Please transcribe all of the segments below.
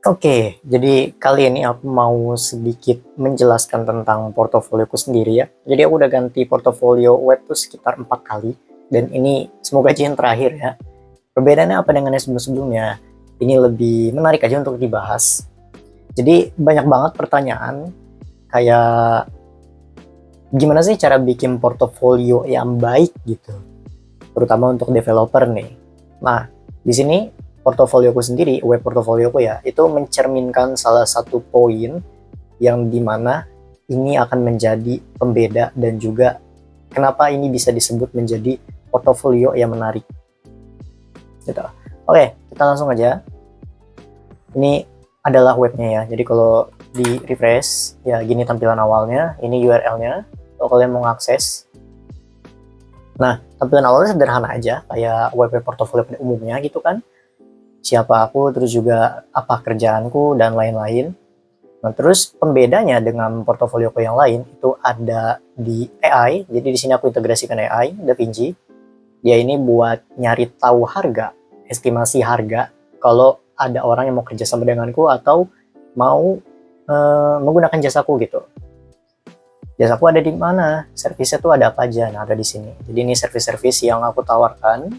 Oke, jadi kali ini aku mau sedikit menjelaskan tentang portofolioku sendiri ya. Jadi aku udah ganti portofolio web tuh sekitar 4 kali, dan ini semoga aja yang terakhir ya. Perbedaannya apa dengan yang sebelum-sebelumnya? Ini lebih menarik aja untuk dibahas. Jadi banyak banget pertanyaan kayak gimana sih cara bikin portofolio yang baik gitu, terutama untuk developer nih. Nah, di sini portofolioku sendiri, web portofolioku ya, itu mencerminkan salah satu poin yang dimana ini akan menjadi pembeda dan juga kenapa ini bisa disebut menjadi portofolio yang menarik. Gitu. Oke, kita langsung aja. Ini adalah webnya ya. Jadi kalau di refresh, ya gini tampilan awalnya. Ini URL-nya. Kalau kalian mau akses. Nah, tampilan awalnya sederhana aja, kayak web portofolio pada umumnya gitu kan. Siapa aku, terus juga apa kerjaanku, dan lain-lain. Nah, terus pembedanya dengan portofolio yang lain itu ada di AI. Jadi di sini aku integrasikan AI, DaVinci. Dia ini buat nyari tahu harga, estimasi harga kalau ada orang yang mau kerja sama denganku atau mau menggunakan jasaku gitu. Jasaku ada di mana? Servisnya tuh ada apa aja? Nah, ada di sini. Jadi ini servis-servis yang aku tawarkan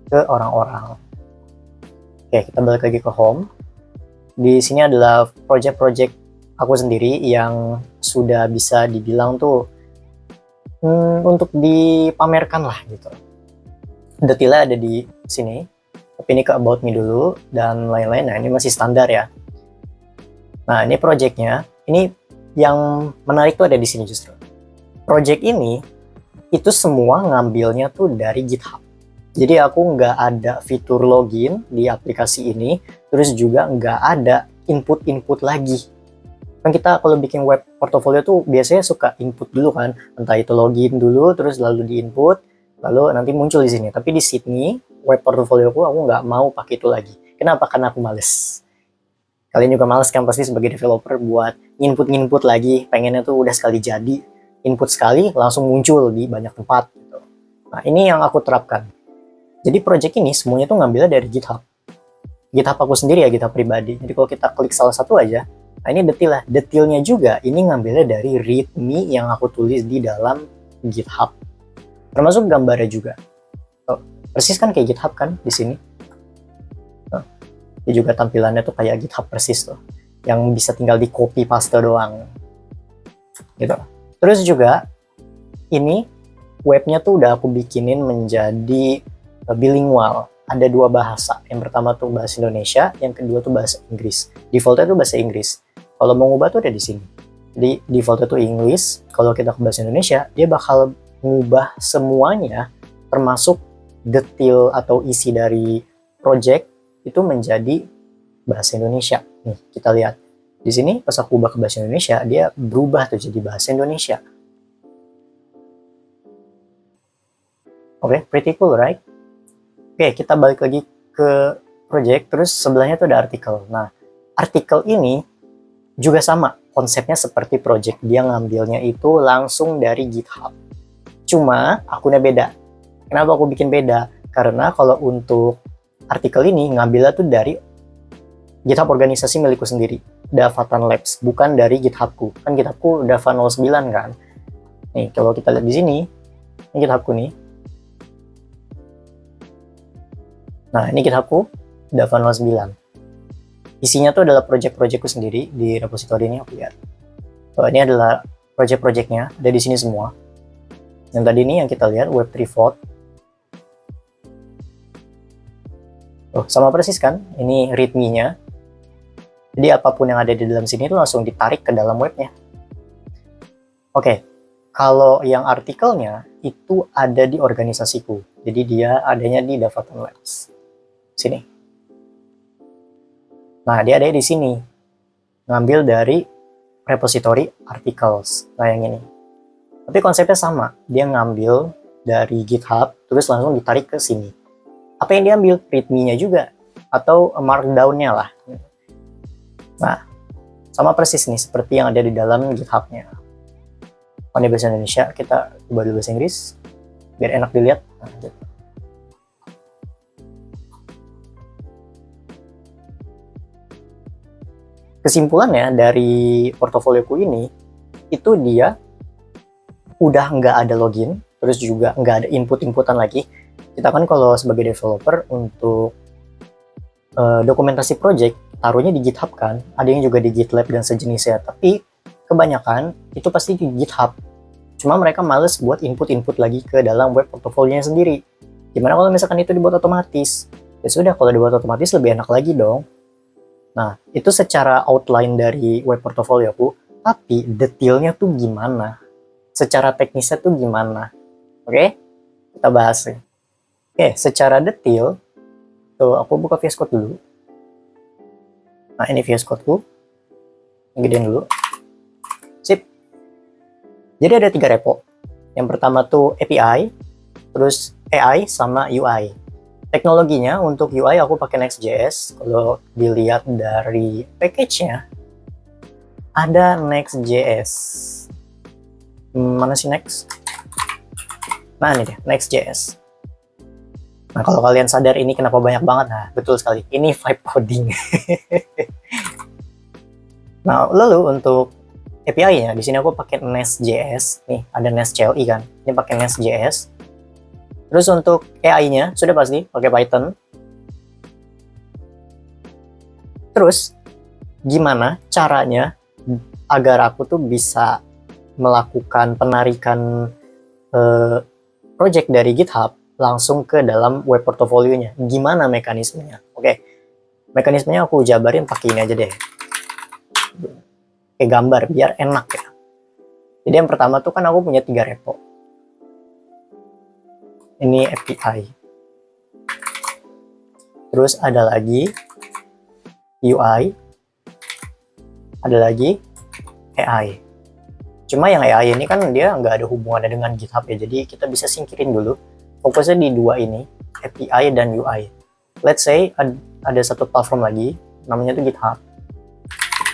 ke orang-orang. Oke, kita balik lagi ke home. Di sini adalah project-project aku sendiri yang sudah bisa dibilang tuh untuk dipamerkan lah gitu. Detailnya ada di sini, tapi ini ke about me dulu dan lain-lain. Nah, ini masih standar ya. Nah, ini projectnya. Ini yang menarik tuh ada di sini justru. Project ini itu semua ngambilnya tuh dari GitHub. Jadi aku nggak ada fitur login di aplikasi ini, terus juga nggak ada input-input lagi. Kan kita kalau bikin web portfolio tuh biasanya suka input dulu kan, entah itu login dulu, terus lalu di input, lalu nanti muncul di sini. Tapi di sini web portfolioku aku nggak mau pakai itu lagi. Kenapa? Karena aku males. Kalian juga males kan pasti sebagai developer buat input-input lagi, pengennya tuh udah sekali jadi, input sekali langsung muncul di banyak tempat gitu. Nah, ini yang aku terapkan. Jadi project ini semuanya tuh ngambilnya dari GitHub. GitHub aku sendiri ya, GitHub pribadi. Jadi kalau kita klik salah satu aja, nah ini detail lah. Detailnya juga ini ngambilnya dari readme yang aku tulis di dalam GitHub. Termasuk gambarnya juga. Oh, persis kan kayak GitHub kan di sini. Oh, ini juga tampilannya tuh kayak GitHub persis tuh. Yang bisa tinggal di copy paste doang. Gitu. Terus juga ini webnya tuh udah aku bikinin menjadi bilingual. Ada dua bahasa. Yang pertama tuh bahasa Indonesia, yang kedua tuh bahasa Inggris. Defaultnya tuh bahasa Inggris. Kalau mau ngubah tuh ada di sini. Jadi defaultnya tuh English. Kalau kita ke bahasa Indonesia, dia bakal ngubah semuanya, termasuk detail atau isi dari project itu menjadi bahasa Indonesia. Nih, kita lihat. Di sini pas aku ubah ke bahasa Indonesia, dia berubah tuh jadi bahasa Indonesia. Oke, pretty cool, right? Oke, kita balik lagi ke project, terus sebelahnya tuh ada artikel. Nah, artikel ini juga sama, konsepnya seperti project. Dia ngambilnya itu langsung dari GitHub. Cuma, akunnya beda. Kenapa aku bikin beda? Karena kalau untuk artikel ini, ngambilnya tuh dari GitHub organisasi milikku sendiri, Davatan Labs, bukan dari GitHubku. Kan GitHubku Dava 09 kan. Nih, kalau kita lihat di sini, ini GitHubku nih. Nah, ini GitHubku, Dava 09. Isinya tuh adalah project-projectku sendiri di repository ini, aku lihat. Ini adalah project-projectnya, ada di sini semua. Yang tadi ini yang kita lihat, Web3 Vault. Oh, sama persis kan? Ini readme-nya. Jadi apapun yang ada di dalam sini itu langsung ditarik ke dalam webnya. Oke, kalau yang artikelnya itu ada di organisasiku. Jadi dia adanya di Davatan Labs. Sini. Nah, dia ada di sini. Ngambil dari repository articles. Nah, yang ini. Tapi konsepnya sama. Dia ngambil dari GitHub, terus langsung ditarik ke sini. Apa yang diambil? Readme-nya juga. Atau markdown-nya lah. Nah, sama persis nih, seperti yang ada di dalam GitHub-nya. Kalau bahasa Indonesia, kita coba dulu bahasa Inggris. Biar enak dilihat. Nah, gitu. Kesimpulannya dari portofolioku ini, itu dia udah nggak ada login, terus juga nggak ada input-inputan lagi. Kita kan kalau sebagai developer untuk dokumentasi project taruhnya di GitHub kan, ada yang juga di GitLab dan sejenisnya, tapi kebanyakan itu pasti di GitHub. Cuma mereka males buat input-input lagi ke dalam web portofolionya sendiri. Gimana kalau misalkan itu dibuat otomatis? Ya sudah, kalau dibuat otomatis lebih enak lagi dong. Nah, itu secara outline dari web portofolioku, tapi detailnya tuh gimana? Secara teknisnya tuh gimana? Oke, kita bahas ya. Oke, secara detail, tuh aku buka VS Code dulu. Nah, ini VS Code-ku. Gedein dulu. Sip. Jadi ada 3 repo. Yang pertama tuh API, terus AI sama UI. Teknologinya untuk UI aku pakai Next.js. Kalau dilihat dari package-nya, ada Next.js. Mana sih Next? Nah, ini deh, Next.js. Nah, kalau kalian sadar ini kenapa banyak banget, nah betul sekali, ini vibe coding. Nah, lalu untuk API-nya, di sini aku pakai Nest.js. Nih, ada Nest CLI kan. Ini pakai Nest.js. Terus untuk AI-nya, sudah pasti pakai Python. Terus, gimana caranya agar aku tuh bisa melakukan penarikan project dari GitHub langsung ke dalam web portofolionya? Gimana mekanismenya? Oke, mekanismenya aku jabarin pakai ini aja deh. Kayak gambar, biar enak ya. Jadi yang pertama tuh kan aku punya 3 repo. Ini API. Terus ada lagi UI. Ada lagi AI. Cuma yang AI ini kan dia nggak ada hubungannya dengan GitHub ya. Jadi kita bisa singkirin dulu. Fokusnya di 2 ini, API dan UI. Let's say ada satu platform lagi, namanya tuh GitHub.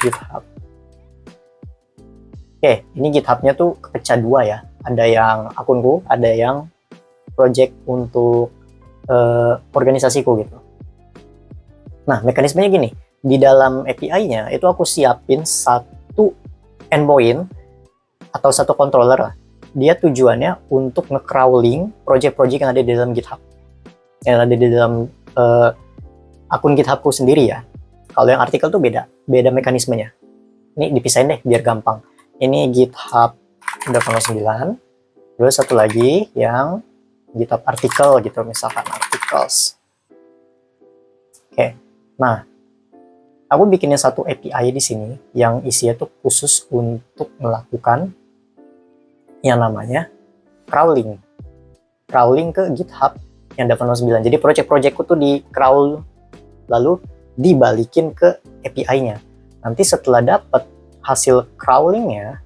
GitHub. Oke, ini GitHub-nya tuh kepecah 2 ya. Ada yang akunku, ada yang project untuk organisasiku gitu. Nah, mekanismenya gini. Di dalam API-nya itu aku siapin satu endpoint atau satu controller lah. Dia tujuannya untuk nge-crawling project-project yang ada di dalam GitHub. Yang ada di dalam akun GitHubku sendiri ya. Kalau yang artikel tuh beda mekanismenya. Ini dipisahin deh biar gampang. Ini GitHub 9, terus satu lagi yang GitHub artikel gitu, misalkan articles. Oke, nah aku bikinin satu API di sini yang isinya tuh khusus untuk melakukan yang namanya crawling ke GitHub yang 9. Jadi project-projectku tuh di crawl lalu dibalikin ke API-nya. Nanti setelah dapat hasil crawlingnya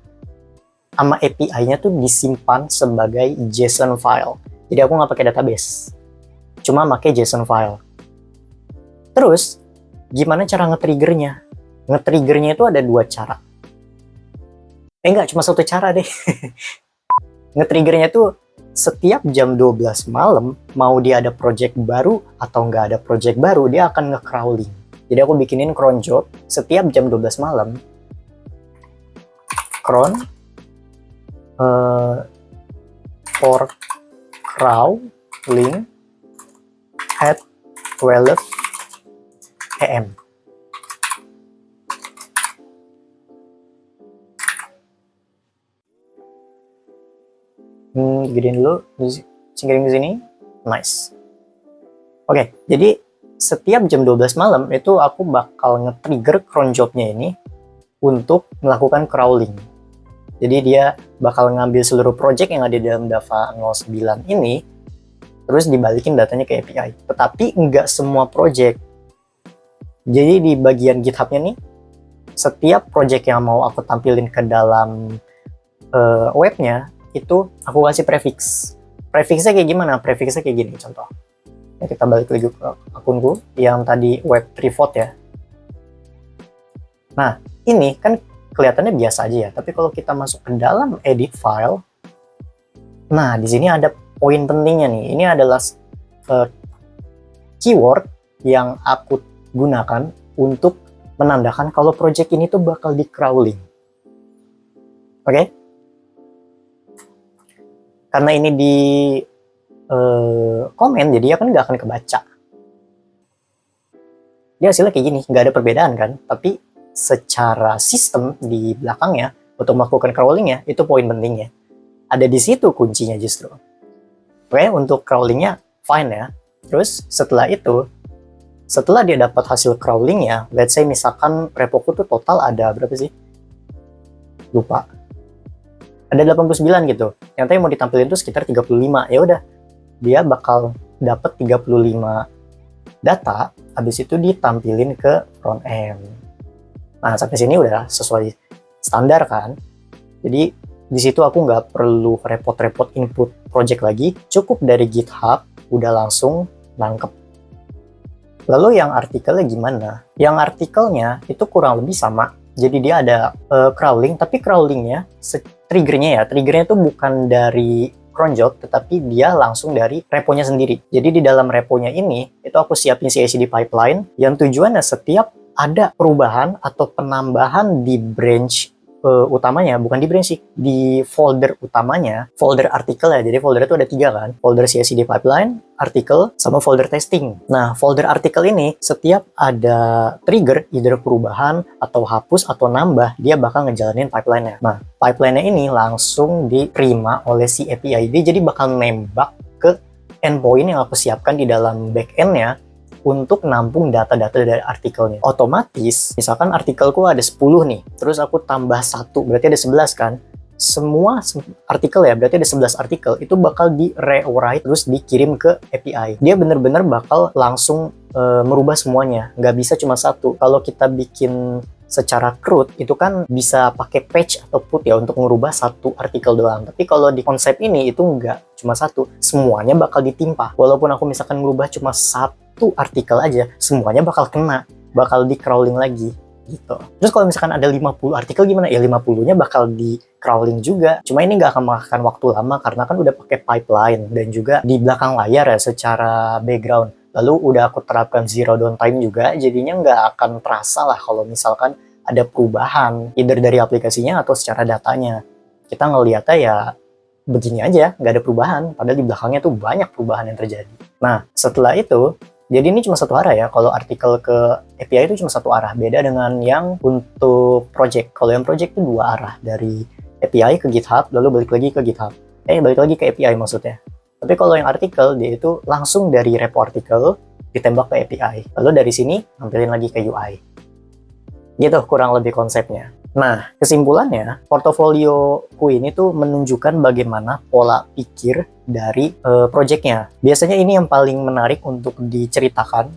sama API-nya tuh disimpan sebagai JSON file. Jadi aku nggak pakai database, cuma pakai JSON file. Terus gimana cara nge-triggernya? Nge-triggernya itu ada 2 cara. Enggak, cuma satu cara deh. Nge-triggernya tuh setiap jam 12 malam, mau dia ada project baru atau nggak ada project baru, dia akan nge-crawling. Jadi aku bikinin cron job setiap jam 12 malam. Cron for crawling at 12 AM. Gedein dulu, singkirin ke sini. Nice. Oke, jadi setiap jam 12 malam itu aku bakal nge-trigger cron job-nya ini untuk melakukan crawling. Jadi dia bakal ngambil seluruh project yang ada di dalam Java 09 ini, terus dibalikin datanya ke API. Tetapi nggak semua project. Jadi di bagian GitHub-nya nih, setiap project yang mau aku tampilin ke dalam webnya, itu aku kasih prefix. Prefixnya kayak gimana? Prefixnya kayak gini, contoh. Ya, kita balik lagi ke akunku yang tadi web trivot ya. Nah, ini kan kelihatannya biasa aja ya, tapi kalau kita masuk ke dalam edit file, nah di sini ada poin pentingnya nih. Ini adalah keyword yang aku gunakan untuk menandakan kalau project ini tuh bakal di crawling. Oke? Karena ini di komen, jadi ya kan nggak akan kebaca. Dia hasilnya kayak gini, nggak ada perbedaan kan? Tapi secara sistem di belakangnya, untuk melakukan crawlingnya, itu poin pentingnya. Ada di situ kuncinya justru. Oke, untuk crawlingnya fine ya. Terus setelah itu, setelah dia dapat hasil crawlingnya, let's say misalkan repoku tuh total ada berapa sih? Lupa. Ada 89 gitu. Yang tadi mau ditampilin tuh sekitar 35. Ya udah, dia bakal dapat 35 data, habis itu ditampilin ke front end. Nah, sampai sini udah sesuai standar kan. Jadi di situ aku nggak perlu repot-repot input project lagi, cukup dari GitHub udah langsung nangkep. Lalu yang artikelnya gimana? Yang artikelnya itu kurang lebih sama. Jadi dia ada crawling, tapi crawlingnya triggernya itu bukan dari cronjob, tetapi dia langsung dari reponya sendiri. Jadi di dalam reponya ini, itu aku siapin CI/CD pipeline yang tujuannya setiap ada perubahan atau penambahan di branch utamanya, bukan di branch sih, di folder utamanya, folder artikel ya. Jadi folder itu ada 3 kan, folder CI/CD pipeline, artikel, sama folder testing. Nah, folder artikel ini setiap ada trigger, either perubahan atau hapus atau nambah, dia bakal ngejalanin pipeline-nya. Nah, pipeline-nya ini langsung diterima oleh si API. Dia jadi bakal nembak ke endpoint yang aku siapkan di dalam back-end-nya untuk nampung data-data dari artikelnya. Otomatis, misalkan artikelku ada 10 nih, terus aku tambah 1, berarti ada 11 kan? Semua artikel ya, berarti ada 11 artikel, itu bakal di-rewrite terus dikirim ke API. Dia bener-bener bakal langsung merubah semuanya, nggak bisa cuma satu. Kalau kita bikin secara CRUD, itu kan bisa pakai patch atau put ya untuk merubah satu artikel doang. Tapi kalau di konsep ini, itu nggak cuma satu, semuanya bakal ditimpa. Walaupun aku misalkan merubah cuma satu artikel aja, semuanya bakal kena, bakal di crawling lagi gitu. Terus kalau misalkan ada 50 artikel gimana? Ya 50-nya bakal di crawling juga. Cuma ini nggak akan memakan waktu lama karena kan udah pakai pipeline dan juga di belakang layar ya secara background. Lalu udah aku terapkan zero downtime juga, jadinya nggak akan terasa lah kalau misalkan ada perubahan, either dari aplikasinya atau secara datanya. Kita ngeliatnya ya begini aja, nggak ada perubahan, padahal di belakangnya tuh banyak perubahan yang terjadi. Nah, setelah itu, jadi ini cuma satu arah ya, kalau artikel ke API itu cuma satu arah, beda dengan yang untuk project. Kalau yang project itu 2 arah, dari API ke GitHub, lalu balik lagi ke GitHub. Balik lagi ke API maksudnya. Tapi kalau yang artikel, dia itu langsung dari repo artikel, ditembak ke API. Lalu dari sini, nampilin lagi ke UI. Gitu kurang lebih konsepnya. Nah, kesimpulannya, portofolioku ini tuh menunjukkan bagaimana pola pikir dari project-nya. Biasanya ini yang paling menarik untuk diceritakan.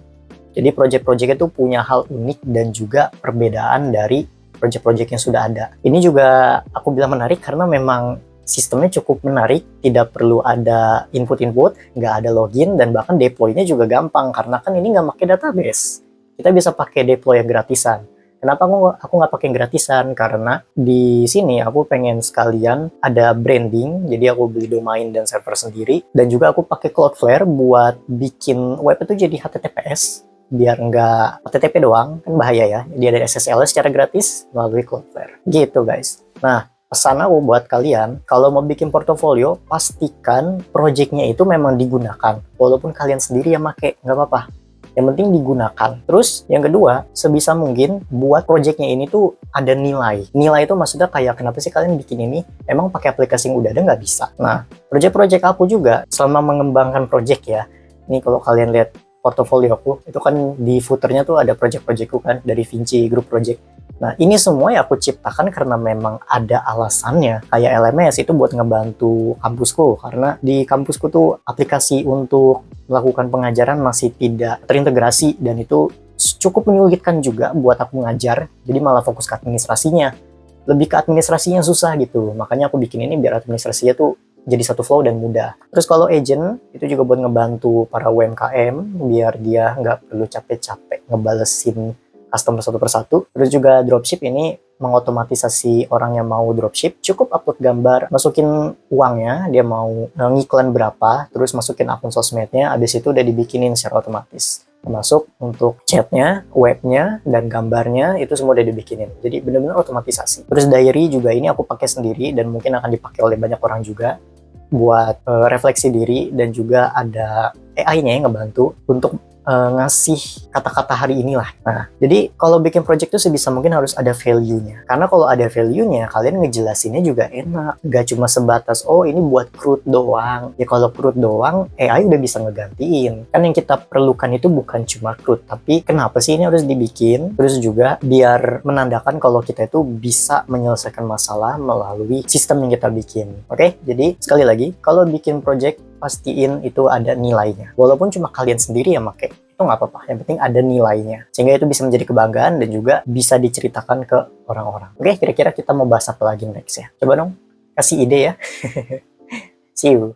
Jadi project-project itu punya hal unik dan juga perbedaan dari project-project yang sudah ada. Ini juga aku bilang menarik karena memang sistemnya cukup menarik, tidak perlu ada input-input, nggak ada login, dan bahkan deploy-nya juga gampang karena kan ini nggak pakai database. Kita bisa pakai deploy yang gratisan. Kenapa aku nggak pakai gratisan? Karena di sini aku pengen sekalian ada branding, jadi aku beli domain dan server sendiri, dan juga aku pakai Cloudflare buat bikin web itu jadi HTTPS, biar nggak HTTP doang, kan bahaya ya. Dia ada SSL secara gratis melalui Cloudflare. Gitu guys. Nah, pesan aku buat kalian, kalau mau bikin portofolio, pastikan projectnya itu memang digunakan. Walaupun kalian sendiri yang make, nggak apa-apa. Yang penting digunakan. Terus yang kedua, sebisa mungkin buat projectnya ini tuh ada nilai. Nilai itu maksudnya kayak kenapa sih kalian bikin ini? Emang pakai aplikasi yang udah ada nggak bisa? Nah, project-project aku juga selama mengembangkan project ya. Ini kalau kalian lihat portofolio aku, itu kan di footernya tuh ada project-projectku kan dari Vinci Group Project. Nah, ini semua ya aku ciptakan karena memang ada alasannya. Kayak LMS itu buat ngebantu kampusku, karena di kampusku tuh aplikasi untuk melakukan pengajaran masih tidak terintegrasi, dan itu cukup menyulitkan juga buat aku ngajar, jadi malah fokus ke administrasinya. Lebih ke administrasinya susah gitu, makanya aku bikin ini biar administrasinya tuh jadi satu flow dan mudah. Terus kalau agent, itu juga buat ngebantu para UMKM, biar dia nggak perlu capek-capek ngebalesin customer satu persatu. Terus juga dropship ini mengotomatisasi orang yang mau dropship, cukup upload gambar, masukin uangnya, dia mau ngiklan berapa, terus masukin akun sosmednya, habis itu udah dibikinin secara otomatis. termasuk untuk chatnya, webnya, dan gambarnya itu semua udah dibikinin. Jadi benar-benar otomatisasi. Terus diary juga ini aku pakai sendiri dan mungkin akan dipakai oleh banyak orang juga buat refleksi diri, dan juga ada AI-nya yang ngebantu untuk ngasih kata-kata hari inilah. Nah, jadi kalau bikin project itu sebisa mungkin harus ada value-nya. Karena kalau ada value-nya, kalian ngejelasinnya juga enak. Gak cuma sebatas, oh ini buat CRUD doang. Ya kalau CRUD doang, AI udah bisa ngegantiin. Kan yang kita perlukan itu bukan cuma CRUD, tapi kenapa sih ini harus dibikin? Terus juga biar menandakan kalau kita itu bisa menyelesaikan masalah melalui sistem yang kita bikin. Oke? Jadi sekali lagi, kalau bikin project, pastiin itu ada nilainya. Walaupun cuma kalian sendiri yang pakai, itu nggak apa-apa. Yang penting ada nilainya. Sehingga itu bisa menjadi kebanggaan dan juga bisa diceritakan ke orang-orang. Oke, kira-kira kita mau bahas apa lagi next ya? Coba dong, kasih ide ya. See you.